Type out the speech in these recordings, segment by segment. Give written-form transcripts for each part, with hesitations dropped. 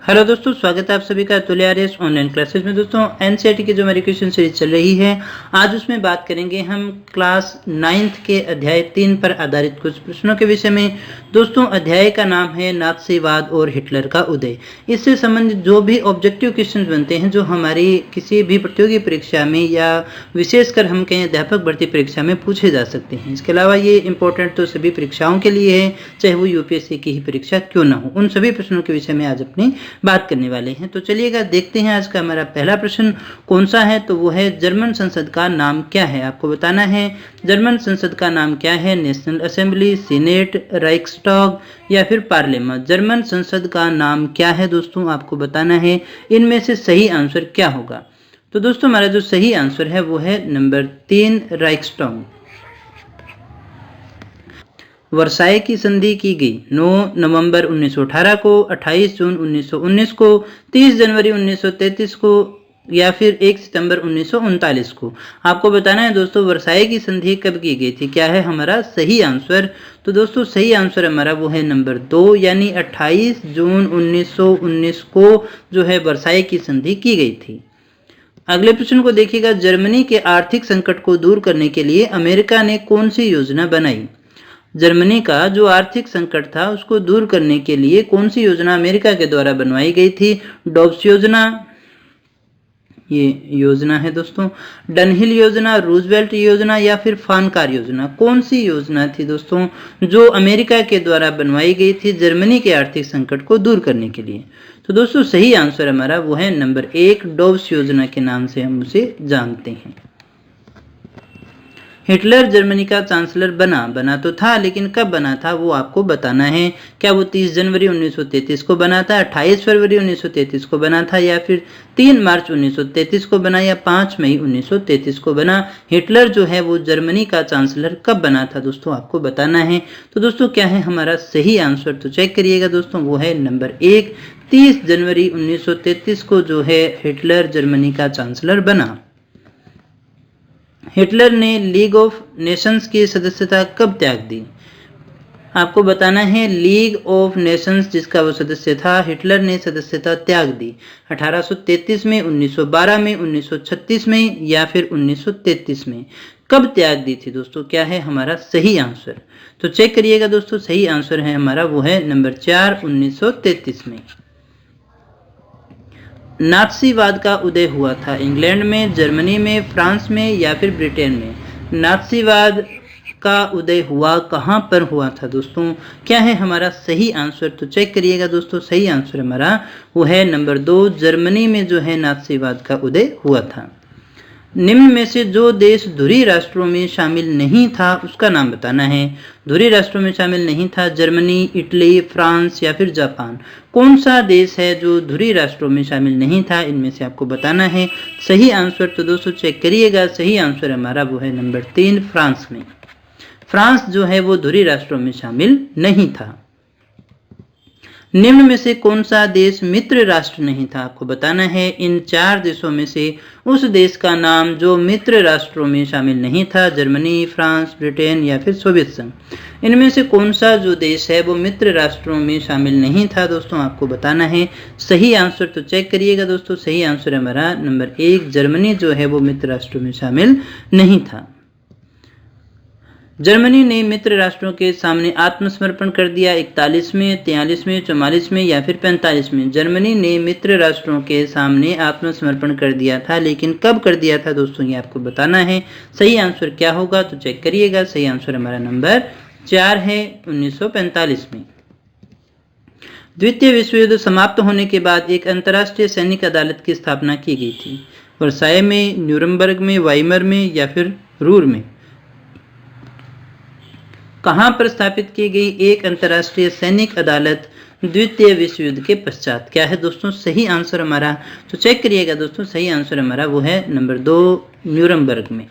Hello दोस्तों, स्वागत है आप सभी का अतुल आर्यस ऑनलाइन क्लासेस में। दोस्तों एनसीईआरटी की जो हमारी क्वेश्चन सीरीज चल रही है, आज उसमें बात करेंगे हम क्लास 9th के अध्याय 3 पर आधारित कुछ प्रश्नों के विषय में। दोस्तों अध्याय का नाम है नात्सीवाद और हिटलर का उदय। इससे संबंधित जो भी ऑब्जेक्टिव क्वेश्चन बनते हैं, जो हमारी किसी भी प्रतियोगी परीक्षा में या विशेषकर हम कहें अध्यापक भर्ती परीक्षा में पूछे जा सकते हैं। इसके अलावा ये इंपॉर्टेंट तो सभी परीक्षाओं के लिए है, चाहे वो यूपीएससी की ही परीक्षा क्यों ना हो। उन सभी प्रश्नों के विषय में आज अपनी बात करने वाले हैं। तो चलिएगा देखते हैं आज का हमारा पहला प्रश्न कौन सा है। तो वो है जर्मन संसद का नाम क्या है। आपको बताना है जर्मन संसद का नाम क्या है। नेशनल असेंबली, सीनेट, राइक्सटॉग या फिर पार्लियामेंट। जर्मन संसद का नाम क्या है दोस्तों, आपको बताना है। इनमें से सही आंसर क्या होगा। तो दोस्तों हमारा जो सही आंसर है वो है नंबर 3 राइक्सटॉग। वर्साई की संधि की गई 9 नवंबर 1918 को, 28 जून 1919 को, 30 जनवरी 1933 को या फिर 1 सितंबर 1939 को। आपको बताना है दोस्तों वर्साई की संधि कब की गई थी। क्या है हमारा सही आंसर। तो दोस्तों सही आंसर हमारा वो है नंबर 2 यानी 28 जून 1919 को जो है वर्साई की संधि की गई थी। अगले प्रश्न को देखिएगा, जर्मनी के आर्थिक संकट को दूर करने के लिए अमेरिका ने कौन सी योजना बनाई। जर्मनी का जो आर्थिक संकट था उसको दूर करने के लिए कौन सी योजना अमेरिका के द्वारा बनवाई गई थी। डॉब्स योजना, ये योजना है दोस्तों, डनहिल योजना, रूजवेल्ट योजना या फिर फानकार योजना। कौन सी योजना थी दोस्तों जो अमेरिका के द्वारा बनवाई गई थी जर्मनी के आर्थिक संकट को दूर करने के लिए। तो दोस्तों सही आंसर हमारा वो है नंबर 1 डॉब्स योजना के नाम से हम उसे जानते हैं। हिटलर जर्मनी का चांसलर बना तो था, लेकिन कब बना था वो आपको बताना है। क्या वो 30 जनवरी 1933 को बना था, 28 फरवरी 1933 को बना था या फिर 3 मार्च 1933 को बना या 5 मई 1933 को बना। हिटलर जो है वो जर्मनी का चांसलर कब बना था दोस्तों आपको बताना है। तो दोस्तों क्या है हमारा सही आंसर, तो चेक करिएगा दोस्तों, वो है नंबर 1 30 जनवरी 1933 को जो है हिटलर जर्मनी का चांसलर बना। हिटलर ने लीग ऑफ नेशंस की सदस्यता कब त्याग दी। आपको बताना है लीग ऑफ नेशंस जिसका वो सदस्य था, हिटलर ने सदस्यता त्याग दी 1833 में, 1912 में, 1936 में या फिर 1933 में। कब त्याग दी थी दोस्तों, क्या है हमारा सही आंसर। तो चेक करिएगा दोस्तों, सही आंसर है हमारा वो है नंबर 4 1933 में। नात्सीवाद का उदय हुआ था इंग्लैंड में, जर्मनी में, फ्रांस में या फिर ब्रिटेन में। नात्सीवाद का उदय हुआ कहाँ पर हुआ था दोस्तों, क्या है हमारा सही आंसर। तो चेक करिएगा दोस्तों, सही आंसर हमारा वो है नंबर 2 जर्मनी में जो है नात्सीवाद का उदय हुआ था। निम्न में से जो देश धुरी राष्ट्रों में शामिल नहीं था उसका नाम बताना है। धुरी राष्ट्रों में शामिल नहीं था, जर्मनी, इटली, फ्रांस या फिर जापान। कौन सा देश है जो धुरी राष्ट्रों में शामिल नहीं था, इनमें से आपको बताना है सही आंसर। तो दोस्तों चेक करिएगा, सही आंसर हमारा वो है नंबर 3 फ्रांस में। फ्रांस जो है वो धुरी राष्ट्रों में शामिल नहीं था। निम्न में से कौन सा देश मित्र राष्ट्र नहीं था, आपको बताना है। इन 4 देशों में से उस देश का नाम जो मित्र राष्ट्रों में शामिल नहीं था, जर्मनी, फ्रांस, ब्रिटेन या फिर सोवियत संघ। इनमें से कौन सा जो देश है वो मित्र राष्ट्रों में शामिल नहीं था दोस्तों, आपको बताना है सही आंसर। तो चेक करिएगा दोस्तों, सही आंसर हमारा नंबर 1 जर्मनी जो है वो मित्र राष्ट्रों में शामिल नहीं था। जर्मनी ने मित्र राष्ट्रों के सामने आत्मसमर्पण कर दिया 41 में, 43 में, 44 में या फिर 45 में। जर्मनी ने मित्र राष्ट्रों के सामने आत्मसमर्पण कर दिया था, लेकिन कब कर दिया था दोस्तों ये आपको बताना है। सही आंसर क्या होगा, तो चेक करिएगा, सही आंसर हमारा नंबर 4 है 1945 में। द्वितीय विश्व युद्ध समाप्त होने के बाद एक अंतर्राष्ट्रीय सैनिक अदालत की स्थापना की गई थी। वर्साई में, न्यूरमबर्ग में, वाइमर में या फिर रूर में। कहां पर स्थापित की गई एक अंतर्राष्ट्रीय सैनिक अदालत द्वितीय विश्व युद्ध के पश्चात। क्या है दोस्तों सही आंसर हमारा, तो चेक करिएगा दोस्तों, सही आंसर हमारा वो है नंबर 2 न्यूरमबर्ग में।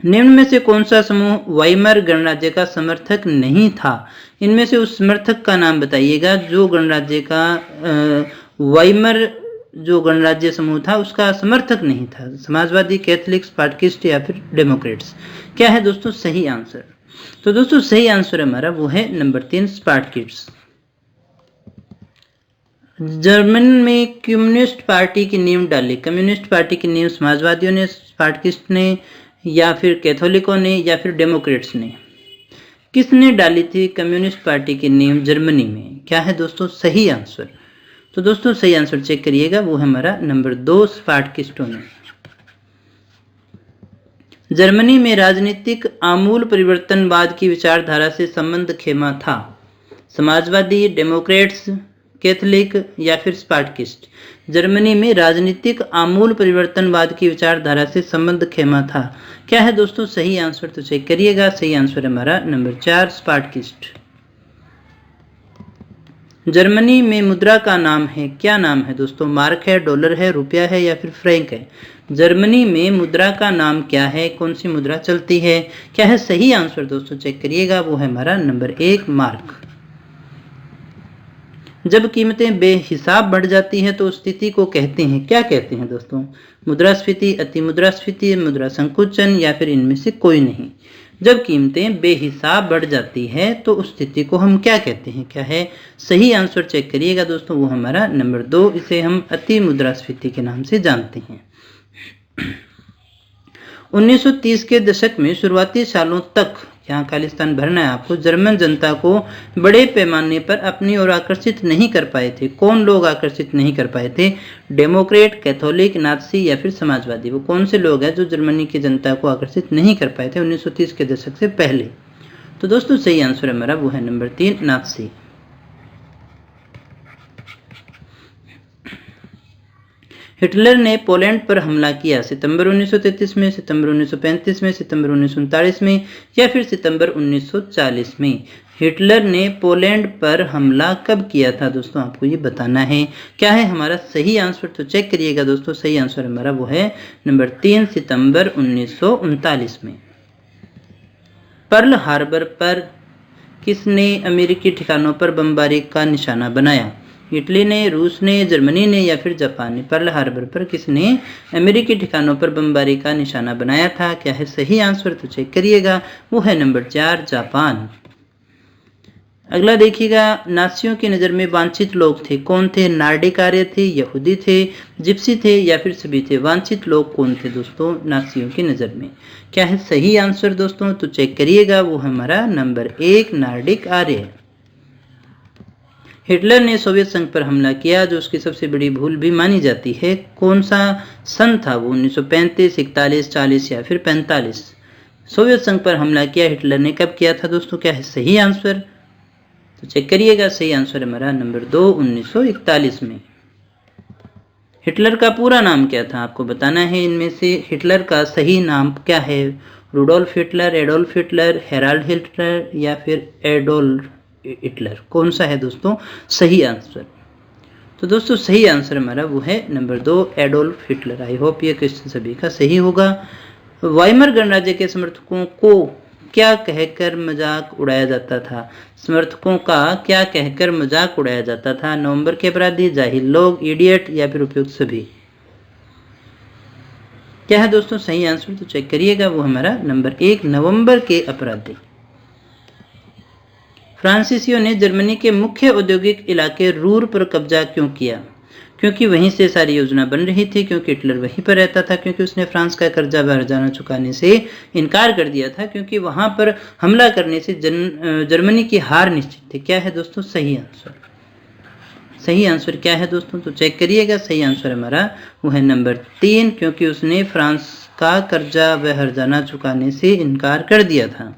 निम्न में से कौन सा समूह वाइमर गणराज्य का समर्थक नहीं था। इनमें से उस समर्थक का नाम बताइएगा जो गणराज्य का वाइमर जो गणराज्य समूह था उसका समर्थक नहीं था। समाजवादी, कैथोलिक, स्पार्टकिस्ट या फिर डेमोक्रेट्स। क्या है दोस्तों सही आंसर। तो दोस्तों सही आंसर हमारा वो है नंबर 3 स्पार्टकिस्ट। जर्मन में कम्युनिस्ट पार्टी की नींव डाली। कम्युनिस्ट पार्टी की नींव समाजवादियों ने, स्पार्टिस्ट ने, या फिर कैथोलिकों ने, या फिर डेमोक्रेट्स ने? किसने डाली थी कम्युनिस्ट पार्टी की नींव जर्मनी में? क्या है दोस्तों सही आंसर? तो दोस्तों सही आंसर चेक करिएगा, वो है हमारा नंबर 2 स्पार्टिस्टों ने। जर्मनी में राजनीतिक आमूल परिवर्तनवाद की विचारधारा से संबंध खेमा था। समाजवादी, डेमोक्रेट्स, कैथोलिक या फिर स्पार्टिस्ट? जर्मनी में राजनीतिक आमूल परिवर्तनवाद की विचारधारा से संबंध खेमा था। क्या है दोस्तों सही आंसर? तो चेक करिएगा, सही आंसर हमारा नंबर 4 स्पार्टिस्ट। जर्मनी में मुद्रा का नाम है, क्या नाम है दोस्तों? मार्क है, डॉलर है, रुपया है, या फिर फ्रैंक है? जर्मनी में मुद्रा का नाम क्या है? कौन सी मुद्रा चलती है? क्या है सही आंसर दोस्तों? चेक करिएगा, वो है हमारा नंबर 1 मार्क। जब कीमतें बेहिसाब बढ़ जाती हैं तो उस स्थिति को कहते हैं, क्या कहते हैं दोस्तों? मुद्रास्फीति, अति मुद्रास्फीति, मुद्रा संकुचन, या फिर इनमें से कोई नहीं? जब कीमतें बेहिसाब बढ़ जाती है तो उस स्थिति को हम क्या कहते हैं? क्या है सही आंसर? चेक करिएगा दोस्तों, वो हमारा नंबर 2, इसे हम अति मुद्रास्फीति के नाम से जानते हैं। 1930 के दशक में शुरुआती सालों तक, यहाँ खालिस्तान भरना है आपको, जर्मन जनता को बड़े पैमाने पर अपनी ओर आकर्षित नहीं कर पाए थे। कौन लोग आकर्षित नहीं कर पाए थे? डेमोक्रेट, कैथोलिक, नात्सी या फिर समाजवादी? वो कौन से लोग हैं जो जर्मनी की जनता को आकर्षित नहीं कर पाए थे 1930 के दशक से पहले? तो दोस्तों सही आंसर हमारा वो है नंबर 3 नात्सी। हिटलर ने पोलैंड पर हमला किया सितंबर 1933 में, सितंबर 1935 में, सितंबर 1939 में, या फिर सितंबर 1940 में? हिटलर ने पोलैंड पर हमला कब किया था दोस्तों? आपको ये बताना है। क्या है हमारा सही आंसर? तो चेक करिएगा दोस्तों, सही आंसर हमारा वो है नंबर 3 सितंबर 1939 में। पर्ल हार्बर पर किसने अमेरिकी ठिकानों पर बमबारी का निशाना बनाया? इटली ने, रूस ने, जर्मनी ने, या फिर जापान ने? पर्ल हार्बर पर किसने अमेरिकी ठिकानों पर बमबारी का निशाना बनाया था? क्या है सही आंसर? तो चेक करिएगा, वो है नंबर 4 जापान। अगला देखिएगा, नासियों की नज़र में वांछित लोग थे, कौन थे? नार्डिक आर्य थे, यहूदी थे, जिप्सी थे, या फिर सभी थे? वांछित लोग कौन थे दोस्तों नासियों की नज़र में? क्या है सही आंसर दोस्तों? तो चेक करिएगा, वो हमारा नंबर 1 नार्डिक आर्य। हिटलर ने सोवियत संघ पर हमला किया, जो उसकी सबसे बड़ी भूल भी मानी जाती है। कौन सा सन था वो? 1935, 41, 40 या फिर 45? सोवियत संघ पर हमला किया हिटलर ने कब किया था दोस्तों? क्या है सही आंसर? तो चेक करिएगा, सही आंसर हमारा नंबर 2 1941 में। हिटलर का पूरा नाम क्या था? आपको बताना है। इनमें से हिटलर का सही नाम क्या है? Rudolf Hitler, Adolf Hitler, Harold Hitler, या फिर एडोल्फ हिटलर? कौन सा है दोस्तों सही आंसर? तो दोस्तों सही आंसर हमारा वो है number 2 Adolf Hitler. I hope ये क्वेश्चन सभी का सही होगा। वाइमर गणराज्य के समर्थकों को क्या कहकर मजाक उड़ाया जाता था? समर्थकों का क्या कहकर मजाक उड़ाया जाता था? नवंबर के अपराधी, जाहिल लोग, इडियट, या फिर उपयुक्त सभी? क्या है दोस्तों सही आंसर? तो चेक करिएगा, वो हमारा नंबर 1 नवंबर के अपराधी। फ्रांसीसियों ने जर्मनी के मुख्य औद्योगिक इलाके रूर पर कब्जा क्यों किया? क्योंकि वहीं से सारी योजना बन रही थी, क्योंकि हिटलर वहीं पर रहता था, क्योंकि उसने फ्रांस का कर्जा हर्जाना चुकाने से इनकार कर दिया था, क्योंकि वहां पर हमला करने से जर्मनी की हार निश्चित थी? क्या है दोस्तों सही आंसर? सही आंसर क्या है दोस्तों? तो चेक करिएगा, सही आंसर हमारा वो है नंबर 3, क्योंकि उसने फ्रांस का कर्जा व हर्जाना चुकाने से इनकार कर दिया था।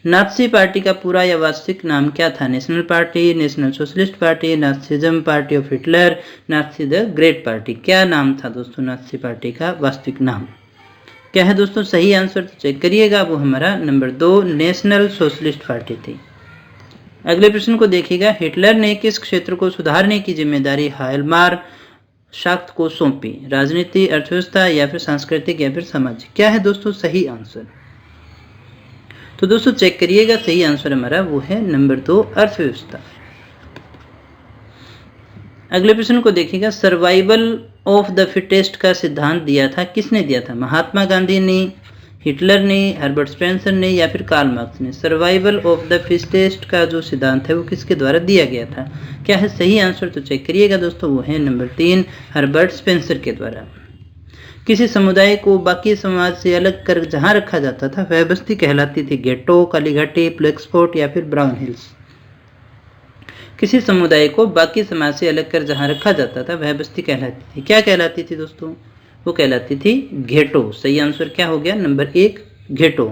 नात्सी पार्टी का पूरा या वास्तविक नाम क्या था? National party, national socialist party, Nazism party of Hitler, Nazi the great party? क्या नाम था दोस्तों नात्सी पार्टी का वास्तविक नाम? क्या है दोस्तों सही आंसर? तो चेक करिएगा, वो हमारा नंबर 2 नेशनल सोशलिस्ट पार्टी थी। अगले प्रश्न को देखिएगा, हिटलर ने किस क्षेत्र को सुधारने की जिम्मेदारी हायलमार शाक्त को सौंपी? राजनीति, अर्थव्यवस्था, या फिर सांस्कृतिक, या फिर सामाजिक? क्या है दोस्तों सही आंसर? तो दोस्तों चेक करिएगा, सही आंसर हमारा वो है नंबर 2 अर्थव्यवस्था। अगले प्रश्न को देखिएगा, सर्वाइवल ऑफ द फिटेस्ट का सिद्धांत दिया था, किसने दिया था? महात्मा गांधी ने, हिटलर ने, हर्बर्ट स्पेंसर ने या फिर कार्ल मार्क्स ने? सर्वाइवल ऑफ द फिटेस्ट का जो सिद्धांत है वो किसके द्वारा दिया गया था? क्या है सही आंसर? तो चेक करिएगा दोस्तों, वो है नंबर 3 हर्बर्ट स्पेंसर के द्वारा। किसी समुदाय को बाकी समाज से अलग कर जहां रखा जाता था वह बस्ती कहलाती थी? गेटो, काली घाटी, ब्लैक स्पॉट या फिर ब्राउन हिल्स? किसी समुदाय को बाकी समाज से अलग कर जहां रखा जाता था वह बस्ती कहलाती थी। क्या कहलाती थी दोस्तों? वो कहलाती थी घेटो। सही आंसर क्या हो गया? Number 1 ghetto.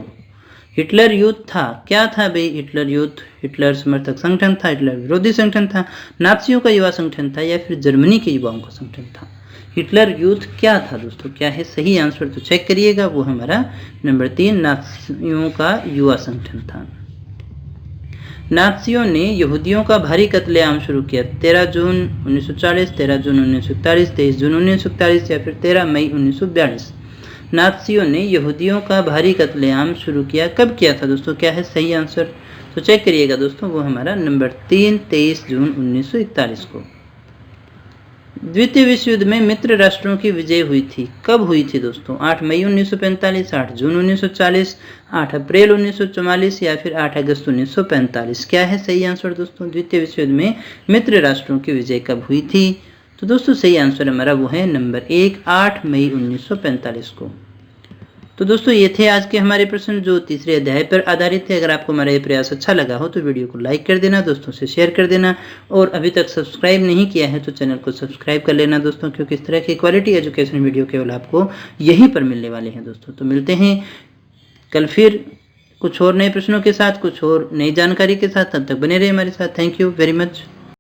हिटलर यूथ था, क्या था भाई हिटलर यूथ? हिटलर समर्थक संगठन था, हिटलर विरोधी संगठन था, नात्सियों का युवा संगठन था या फिर जर्मनी के युवाओं का संगठन था? हिटलर यूथ क्या था दोस्तों? क्या है सही आंसर? तो चेक करिएगा, वो हमारा नंबर 3 नात्सियों का युवा संगठन था। नात्सियों ने यहूदियों का भारी कत्लेआम शुरू किया। 13 जून 1940, 13 जून 1941, 23 जून 1941 या फिर 13 मई 1942? नात्सियों ने यहूदियों का भारी कत्लेआम शुरू किया। कब किया था दोस्तों? क्या है सही आंसर? तो चेक करिएगा दोस्तों, वो हमारा नंबर 3 23 जून 1941 को। द्वितीय विश्व युद्ध में मित्र राष्ट्रों की विजय हुई थी। कब हुई थी दोस्तों? 8 मई 1945, 8 जून 1940, 8 अप्रैल 1944 या फिर 8 अगस्त 1945? क्या है सही आंसर दोस्तों? द्वितीय विश्व युद्ध में मित्र राष्ट्रों की विजय कब हुई थी? तो दोस्तों सही आंसर हमारा वो है नंबर 1 8 मई 1945 को। तो दोस्तों ये थे आज के हमारे प्रश्न जो तीसरे अध्याय पर आधारित थे। अगर आपको हमारा ये प्रयास अच्छा लगा हो तो वीडियो को लाइक कर देना, दोस्तों से शेयर कर देना और अभी तक सब्सक्राइब नहीं किया है तो चैनल को सब्सक्राइब कर लेना दोस्तों, क्योंकि इस तरह की क्वालिटी एजुकेशन वीडियो केवल आपको यहीं पर मिलने वाले हैं दोस्तों। तो मिलते हैं कल फिर कुछ और नए प्रश्नों के साथ, कुछ और नई जानकारी के साथ। तब तक बने रहे हमारे साथ। Thank you very much.